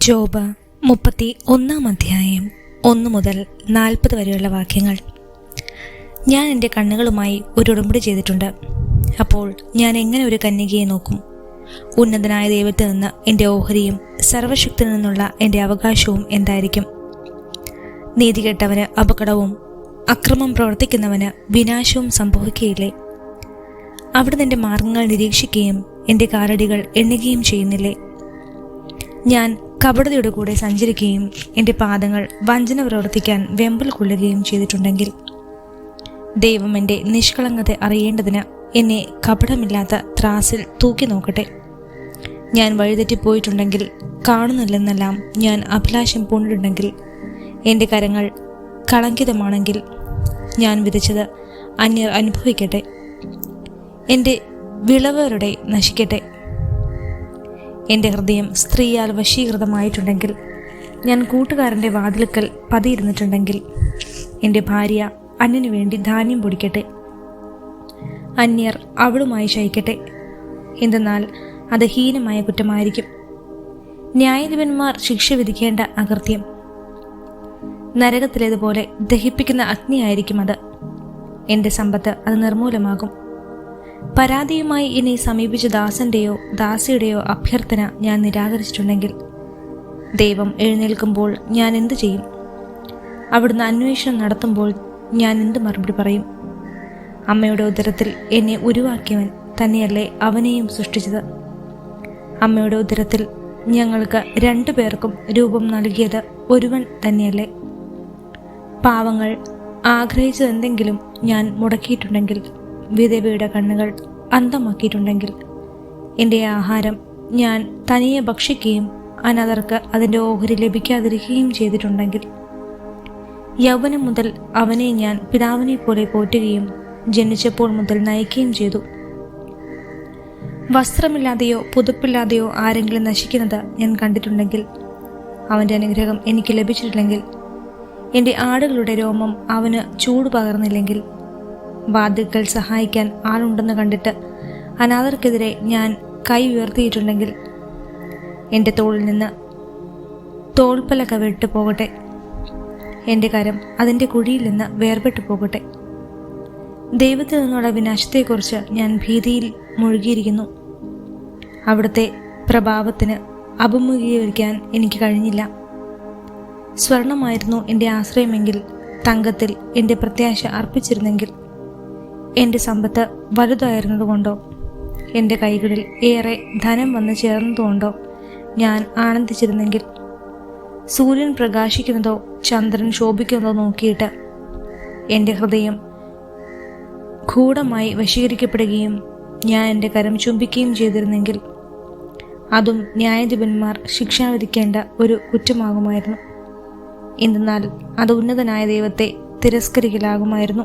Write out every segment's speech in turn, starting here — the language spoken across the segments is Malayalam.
ജോബ് 31 1 മുതൽ 40 വരെയുള്ള വാക്യങ്ങൾ. ഞാൻ എൻ്റെ കണ്ണുകളുമായി ഒരു ഉടമ്പടി ചെയ്തിട്ടുണ്ട്. അപ്പോൾ ഞാൻ എങ്ങനെ ഒരു കന്യകയെ നോക്കും? ഉന്നതനായ ദൈവത്തിൽ നിന്ന് എൻ്റെ ഓഹരിയും സർവശക്തിയിൽ നിന്നുള്ള എൻ്റെ അവകാശവും എന്തായിരിക്കും? നീതികെട്ടവന് അപകടവും അക്രമം പ്രവർത്തിക്കുന്നവന് വിനാശവും സംഭവിക്കുകയില്ലേ? അവിടുന്ന് എൻ്റെ മാർഗങ്ങൾ നിരീക്ഷിക്കുകയും എൻ്റെ കാലടികൾ എണ്ണുകയും ചെയ്യുന്നില്ലേ? ഞാൻ കപടതയുടെ കൂടെ സഞ്ചരിക്കുകയും എൻ്റെ പാദങ്ങൾ വഞ്ചന പ്രവർത്തിക്കാൻ വെമ്പൽ കൊള്ളുകയും ചെയ്തിട്ടുണ്ടെങ്കിൽ, ദൈവം എൻ്റെ നിഷ്കളങ്കത അറിയേണ്ടതിന് എന്നെ കപടമില്ലാത്ത ത്രാസിൽ തൂക്കി നോക്കട്ടെ. ഞാൻ വഴിതെറ്റിപ്പോയിട്ടുണ്ടെങ്കിൽ, കാണുന്നില്ലെന്നെല്ലാം ഞാൻ അഭിലാഷം പൂണ്ടിട്ടുണ്ടെങ്കിൽ, എൻ്റെ കരങ്ങൾ കളങ്കിതമാണെങ്കിൽ, ഞാൻ വിതച്ചത് അന്യർ അനുഭവിക്കട്ടെ, എൻ്റെ വിളവരുടെ നശിക്കട്ടെ. എൻ്റെ ഹൃദയം സ്ത്രീയാൽ വശീകൃതമായിട്ടുണ്ടെങ്കിൽ, ഞാൻ കൂട്ടുകാരൻ്റെ വാതിൽക്കൽ പതിയിരുന്നിട്ടുണ്ടെങ്കിൽ, എൻ്റെ ഭാര്യ അന്യനു വേണ്ടി ധാന്യം പൊടിക്കട്ടെ, അന്യർ അവളുമായി ശയിക്കട്ടെ. എന്തെന്നാൽ അത് ഹീനമായ കുറ്റമായിരിക്കും. ന്യായാധിപന്മാർ ശിക്ഷ വിധിക്കേണ്ട അകൃത്യം നരകത്തിലേതുപോലെ ദഹിപ്പിക്കുന്ന അഗ്നിയായിരിക്കും അത്. എൻ്റെ സമ്പത്ത് അത് നിർമൂലമാകും. പരാതിയുമായി എന്നെ സമീപിച്ച ദാസന്റെയോ ദാസിയുടെയോ അഭ്യർത്ഥന ഞാൻ നിരാകരിച്ചിട്ടുണ്ടെങ്കിൽ, ദൈവം എഴുന്നേൽക്കുമ്പോൾ ഞാൻ എന്തു ചെയ്യും? അവിടുന്ന് അന്വേഷണം നടത്തുമ്പോൾ ഞാൻ എന്ത് മറുപടി പറയും? അമ്മയുടെ ഉദരത്തിൽ എന്നെ ഉരുവാക്കിയവൻ തന്നെയല്ലേ അവനെയും സൃഷ്ടിച്ചത്? അമ്മയുടെ ഉദരത്തിൽ ഞങ്ങൾക്ക് 2 പേർക്കും രൂപം നൽകിയത് ഒരുവൻ തന്നെയല്ലേ? പാവങ്ങൾ ആഗ്രഹിച്ചതെന്തെങ്കിലും ഞാൻ മുടക്കിയിട്ടുണ്ടെങ്കിൽ, വിധവയുടെ കണ്ണുകൾ അന്ധമാക്കിയിട്ടുണ്ടെങ്കിൽ, എൻ്റെ ആഹാരം ഞാൻ തനിയെ ഭക്ഷിക്കുകയും അനാഥർക്ക് അതിൻ്റെ ഓഹരി ലഭിക്കാതിരിക്കുകയും ചെയ്തിട്ടുണ്ടെങ്കിൽ, യൗവനം മുതൽ അവനെ ഞാൻ പിതാവിനെ പോലെ പോറ്റുകയും ജനിച്ചപ്പോൾ മുതൽ നയിക്കുകയും ചെയ്തു. വസ്ത്രമില്ലാതെയോ പുതുപ്പില്ലാതെയോ ആരെങ്കിലും നശിക്കുന്നത് ഞാൻ കണ്ടിട്ടുണ്ടെങ്കിൽ, അവൻ്റെ അനുഗ്രഹം എനിക്ക് ലഭിച്ചിട്ടില്ലെങ്കിൽ, എൻ്റെ ആടുകളുടെ രോമം അവന് ചൂട് പകർന്നില്ലെങ്കിൽ, വാതിൽക്കൽ സഹായിക്കാൻ ആളുണ്ടെന്ന് കണ്ടിട്ട് അനാഥർക്കെതിരെ ഞാൻ കൈ ഉയർത്തിയിട്ടുണ്ടെങ്കിൽ, എൻ്റെ തോളിൽ നിന്ന് തോൾപ്പലക വിട്ടു പോകട്ടെ, എൻ്റെ കരം അതിൻ്റെ കുഴിയിൽ നിന്ന് വേർപെട്ടു പോകട്ടെ. ദൈവത്തിൽ നിന്നുള്ള വിനാശത്തെക്കുറിച്ച് ഞാൻ ഭീതിയിൽ മുഴുകിയിരിക്കുന്നു. അവിടുത്തെ പ്രഭാവത്തിന് അഭിമുഖീകരിക്കാൻ എനിക്ക് കഴിഞ്ഞില്ല. സ്വർണമായിരുന്നു എൻ്റെ ആശ്രയമെങ്കിൽ, തങ്കത്തിൽ എൻ്റെ പ്രത്യാശ അർപ്പിച്ചിരുന്നെങ്കിൽ, എൻ്റെ സമ്പത്ത് വലുതായിരുന്നതുകൊണ്ടോ എൻ്റെ കൈകളിൽ ഏറെ ധനം വന്നു ചേർന്നതുകൊണ്ടോ ഞാൻ ആനന്ദിച്ചിരുന്നെങ്കിൽ, സൂര്യൻ പ്രകാശിക്കുന്നതോ ചന്ദ്രൻ ശോഭിക്കുന്നതോ നോക്കിയിട്ട് എൻ്റെ ഹൃദയം ഗൂഢമായി വശീകരിക്കപ്പെടുകയും ഞാൻ എൻ്റെ കരം ചുംബിക്കുകയും ചെയ്തിരുന്നെങ്കിൽ, അതും ന്യായാധിപന്മാർ ശിക്ഷ വിധിക്കേണ്ട ഒരു കുറ്റമാകുമായിരുന്നു. എന്തെന്നാൽ അത് ഉന്നതനായ ദൈവത്തെ തിരസ്കരിക്കലാകുമായിരുന്നു.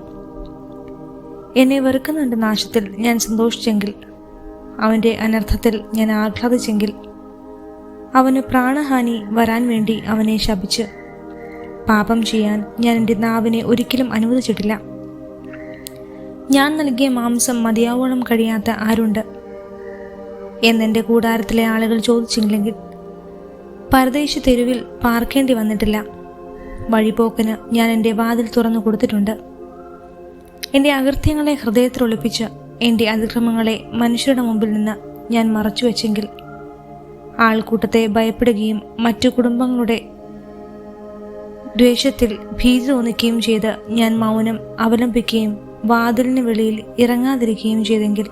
എന്നെ വെറുക്കുന്നവൻ്റെ നാശത്തിൽ ഞാൻ സന്തോഷിച്ചെങ്കിൽ, അവൻ്റെ അനർത്ഥത്തിൽ ഞാൻ ആഹ്ലാദിച്ചെങ്കിൽ, അവന് പ്രാണഹാനി വരാൻ വേണ്ടി അവനെ ശപിച്ച് പാപം ചെയ്യാൻ ഞാൻ എൻ്റെ നാവിനെ ഒരിക്കലും അനുവദിച്ചിട്ടില്ല. ഞാൻ നൽകിയ മാംസം മതിയാവോളം കഴിയാത്ത ആരുണ്ട് എന്നെൻ്റെ കൂടാരത്തിലെ ആളുകൾ ചോദിച്ചെങ്കിൽ, പരദേശ തെരുവിൽ പാർക്കേണ്ടി വന്നിട്ടില്ല. വഴിപോക്കന് ഞാൻ എൻ്റെ വാതിൽ തുറന്നു കൊടുത്തിട്ടുണ്ട്. എൻ്റെ അകൃത്യങ്ങളെ ഹൃദയത്തിൽ ഒളിപ്പിച്ച് എൻ്റെ അതിക്രമങ്ങളെ മനുഷ്യരുടെ മുമ്പിൽ നിന്ന് ഞാൻ മറച്ചു വെച്ചെങ്കിൽ, ആൾക്കൂട്ടത്തെ ഭയപ്പെടുകയും മറ്റു കുടുംബങ്ങളുടെ ദ്വേഷത്തിൽ ഭീതി തോന്നിക്കുകയും ചെയ്ത് ഞാൻ മൗനം അവലംബിക്കുകയും വാതിലിന് വെളിയിൽ ഇറങ്ങാതിരിക്കുകയും ചെയ്തെങ്കിൽ,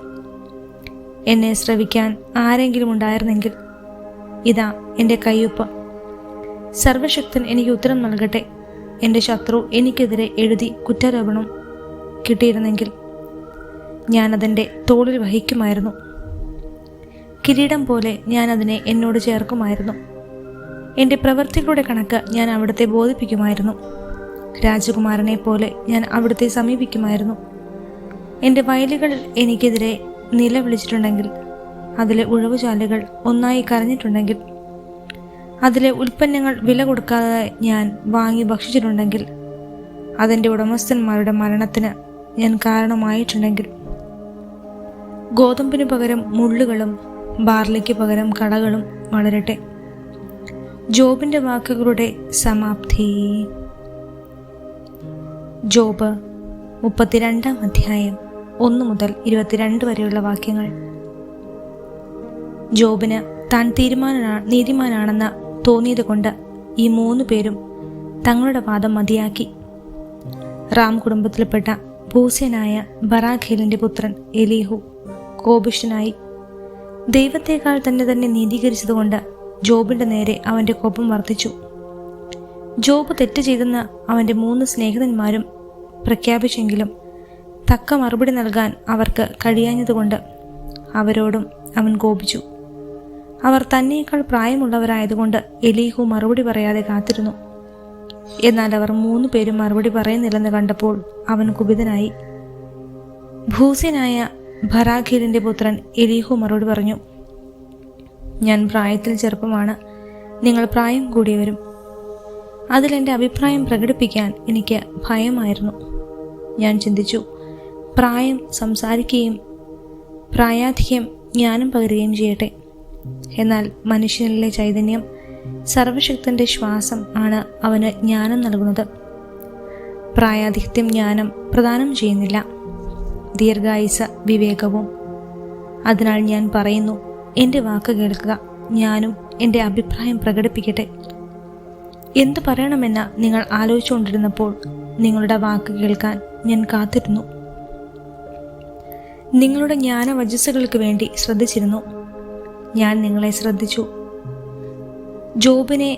എന്നെ ശ്രവിക്കാൻ ആരെങ്കിലും ഉണ്ടായിരുന്നെങ്കിൽ, ഇതാ എൻ്റെ കയ്യൊപ്പ്. സർവശക്തൻ എനിക്ക് ഉത്തരം നൽകട്ടെ. എൻ്റെ ശത്രു എനിക്കെതിരെ എഴുതി കുറ്റാരോപണം കിട്ടിയിരുന്നെങ്കിൽ, ഞാനതെൻ്റെ തോളിൽ വഹിക്കുമായിരുന്നു. കിരീടം പോലെ ഞാൻ അതിനെ എന്നോട് ചേർക്കുമായിരുന്നു. എൻ്റെ പ്രവൃത്തികളുടെ കണക്ക് ഞാൻ അവിടുത്തെ ബോധിപ്പിക്കുമായിരുന്നു. രാജകുമാരനെ പോലെ ഞാൻ അവിടുത്തെ സമീപിക്കുമായിരുന്നു. എൻ്റെ വയലുകൾ എനിക്കെതിരെ നിലവിളിച്ചിട്ടുണ്ടെങ്കിൽ, അതിലെ ഉഴവുചാലുകൾ ഒന്നായി കരഞ്ഞിട്ടുണ്ടെങ്കിൽ, അതിലെ ഉൽപ്പന്നങ്ങൾ വില കൊടുക്കാതെ ഞാൻ വാങ്ങി ഭക്ഷിച്ചിട്ടുണ്ടെങ്കിൽ, അതിൻ്റെ ഉടമസ്ഥന്മാരുടെ മരണത്തിന് ഞാൻ കാരണമായിട്ടുണ്ടെങ്കിൽ, ഗോതമ്പിന് പകരം മുള്ളുകളും ബാർലിക്ക് പകരം കളകളും വളരട്ടെ. ജോബിൻ്റെ വാക്കുകളുടെ സമാപ്തി. ജോബ് 32-ാം അധ്യായം 1 മുതൽ 22 വരെയുള്ള വാക്യങ്ങൾ. ജോബിന് താൻ നീതിമാനാണെന്ന് തോന്നിയത് കൊണ്ട് ഈ 3 പേരും തങ്ങളുടെ വാദം മതിയാക്കി. റാം കുടുംബത്തിൽപ്പെട്ട ഭൂസ്യനായ ബറാഖേലിൻ്റെ പുത്രൻ എലീഹു കോപിഷ്ഠനായി. ദൈവത്തേക്കാൾ തന്നെ നീതീകരിച്ചതുകൊണ്ട് ജോബിൻ്റെ നേരെ അവൻ്റെ കോപം വർദ്ധിച്ചു. ജോബ് തെറ്റ് ചെയ്തെന്ന് അവൻ്റെ 3 സ്നേഹിതന്മാരും പ്രഖ്യാപിച്ചെങ്കിലും തക്ക മറുപടി നൽകാൻ അവർക്ക് കഴിയാഞ്ഞതുകൊണ്ട് അവരോടും അവൻ കോപിച്ചു. അവർ തന്നേക്കാൾ പ്രായമുള്ളവരായതുകൊണ്ട് എലീഹു മറുപടി പറയാതെ കാത്തിരുന്നു. എന്നാൽ അവർ 3 പേരും മറുപടി പറയുന്നില്ലെന്ന് കണ്ടപ്പോൾ അവൻ കുപിതനായി. ഭൂസ്യനായ ബറാഖേലിൻ്റെ പുത്രൻ എലീഹു മറുപടി പറഞ്ഞു, ഞാൻ പ്രായത്തിൽ ചെറുപ്പമാണ്, നിങ്ങൾ പ്രായം കൂടിയവരും. അതിലെൻ്റെ അഭിപ്രായം പ്രകടിപ്പിക്കാൻ എനിക്ക് ഭയമായിരുന്നു. ഞാൻ ചിന്തിച്ചു, പ്രായം സംസാരിക്കുകയും പ്രായാധിക്യം ജ്ഞാനം പകരുകയും ചെയ്യട്ടെ. എന്നാൽ മനുഷ്യനിലെ ചൈതന്യം, സർവശക്തൻ്റെ ശ്വാസം ആണ് അവന് ജ്ഞാനം നൽകുന്നത്. പ്രായാധിക്യം ജ്ഞാനം പ്രദാനം ചെയ്യുന്നില്ല, ദീർഘായുസ്സ് വിവേകവും. അതിനാൽ ഞാൻ പറയുന്നു, എൻ്റെ വാക്ക് കേൾക്കുക, ഞാനും എൻ്റെ അഭിപ്രായം പ്രകടിപ്പിക്കട്ടെ. എന്തു പറയണമെന്ന് നിങ്ങൾ ആലോചിച്ചുകൊണ്ടിരുന്നപ്പോൾ നിങ്ങളുടെ വാക്ക് കേൾക്കാൻ ഞാൻ കാത്തിരുന്നു. നിങ്ങളുടെ ജ്ഞാനവചസ്സുകൾക്ക് വേണ്ടി ശ്രദ്ധിച്ചിരുന്നു. ഞാൻ നിങ്ങളെ ശ്രദ്ധിച്ചു. ജോബിനെ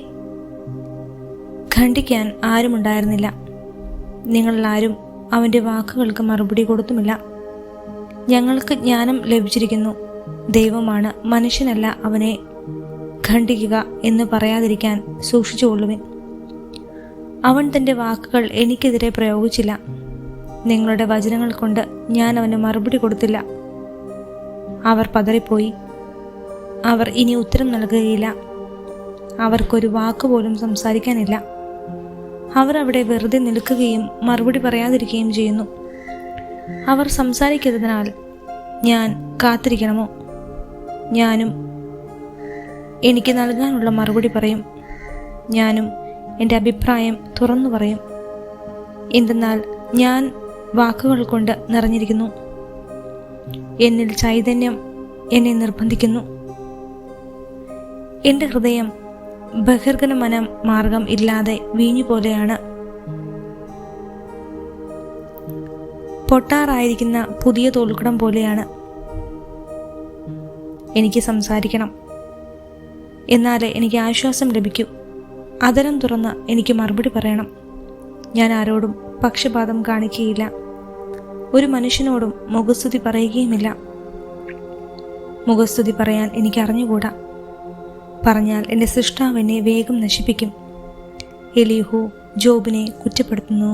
ഖണ്ഡിക്കാൻ ആരുമുണ്ടായിരുന്നില്ല. നിങ്ങളാരും അവൻ്റെ വാക്കുകൾക്ക് മറുപടി കൊടുത്തുമില്ല. ഞങ്ങൾക്ക് ജ്ഞാനം ലഭിച്ചിരിക്കുന്നു, ദൈവമാണ്, മനുഷ്യനല്ല അവനെ ഖണ്ഡിക്കുക എന്ന് പറയാതിരിക്കാൻ സൂക്ഷിച്ചുകൊള്ളുവിൻ. അവൻ തൻ്റെ വാക്കുകൾ എനിക്കെതിരെ പ്രയോഗിച്ചില്ല. നിങ്ങളുടെ വചനങ്ങൾ കൊണ്ട് ഞാൻ അവന് മറുപടി കൊടുത്തില്ല. അവർ പതറിപ്പോയി. അവർ ഇനി ഉത്തരം നൽകുകയില്ല. അവർക്കൊരു വാക്കുപോലും സംസാരിക്കാനില്ല. അവർ അവിടെ വെറുതെ നിൽക്കുകയും മറുപടി പറയാതിരിക്കുകയും ചെയ്യുന്നു. അവർ സംസാരിക്കാത്തതിനാൽ ഞാൻ കാത്തിരിക്കണമോ? ഞാനും എനിക്ക് നൽകാനുള്ള മറുപടി പറയും. ഞാനും എൻ്റെ അഭിപ്രായം തുറന്നു പറയും. എന്തെന്നാൽ ഞാൻ വാക്കുകൾ കൊണ്ട് നിറഞ്ഞിരിക്കുന്നു. എന്നിൽ ചൈതന്യം എന്നെ നിർബന്ധിക്കുന്നു. എൻ്റെ ഹൃദയം ബഹിർഗമന മാർഗം ഇല്ലാതെ വീഞ്ഞു പോലെയാണ്. പൊട്ടാറായിരിക്കുന്ന പുതിയ തോൽക്കുടം പോലെയാണ്. എനിക്ക് സംസാരിക്കണം, എന്നാലേ എനിക്ക് ആശ്വാസം ലഭിക്കൂ. അതരം തുറന്ന് എനിക്ക് മറുപടി പറയണം. ഞാൻ ആരോടും പക്ഷപാതം കാണിക്കുകയില്ല, ഒരു മനുഷ്യനോടും മുഖസ്തുതി പറയുകയുമില്ല. മുഖസ്തുതി പറയാൻ എനിക്ക് അറിഞ്ഞുകൂടാ. പറഞ്ഞാൽ എൻ്റെ സൃഷ്ടാവ് എന്നെ വേഗം നശിപ്പിക്കും. എലീഹു ജോബിനെ കുറ്റപ്പെടുത്തുന്നു.